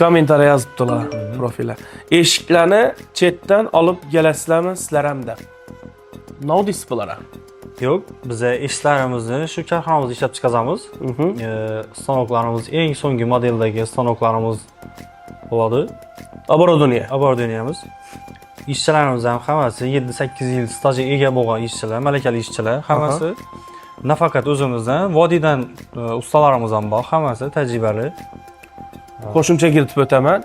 kommentariy yozibdilar profillar. Eshiklarni chetdan olib kelasizlarmi sizlar ham deb. Nima deysiz bularga? Yo'q, biz ishlarimizni shu korxonamizda ishlab chiqaramiz. Stanoklarimiz eng so'nggi modeldagi stanoklarimiz bo'ladi. Оборудованиemiz. Ishchilarimiz ham hammasi 7-8 yil stajiga ega bo'lgan ishchilar, malakali ishchilar, hammasi nafaqat o'zimizdan, vodiydan ustalarimiz ham bor, hammasi tajribali. Qo'shimcha kiritib o'taman.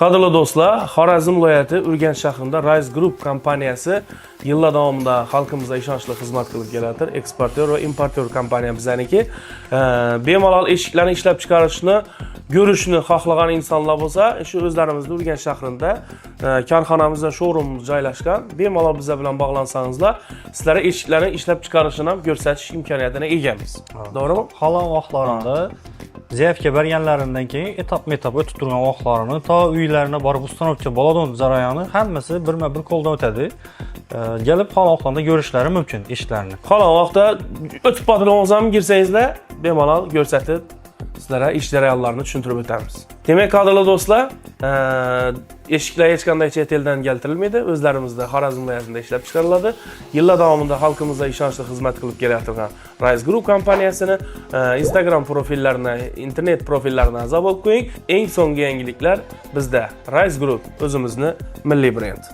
Qadrli do'stlar, Xorazm viloyati Urganch shahrida Rise Group kompaniyasi yillar davomida xalqimizga ishonchli xizmat qilib keladir. Eksportyor va importyor kompaniya bizaniki. Bemalol eshiklarni ishlab chiqarishni, ko'rishni xohlagan insonlar bo'lsa, shu o'zlarimizda Urganch shahrida korxonamizda showroomimiz joylashgan. Bemalol biz bilan bog'lansangizlar, sizlarga eshiklarni ishlab chiqarishini ham ko'rsatish imkoniyatiga egamiz. To'g'rimi? Xohlagan vaqtlarimda ziyafga berganlarimdan keyin etap-etap o'tib turgan vaqtlarini to uylarına borib ustanovka bo'ladigan jarayoni hammasi birma-bir qo'ldan o'tadi. Kelib xohlagan vaqtda ko'rishlari mumkin eshiklarni. Xohlagan vaqtda o'tib boradigan ham girsangizlar, bemalol ko'rsatib sizlarga ish jarayonlarini tushuntirib o'tamiz. Demak, qadrli do'stlar, eshiklar hech qanday chet eldan keltirilmaydi, o'zlarimizda Xorazm viloyatida ishlab chiqariladi. Yillar davomida xalqimizga ishonchli xizmat qilib kelayotgan Rise Group kompaniyasini Instagram profillarini, internet profillarini a'zo bo'lib qo'ying. Eng so'nggi yangiliklar bizda. Rise Group o'zimizni milliy brend.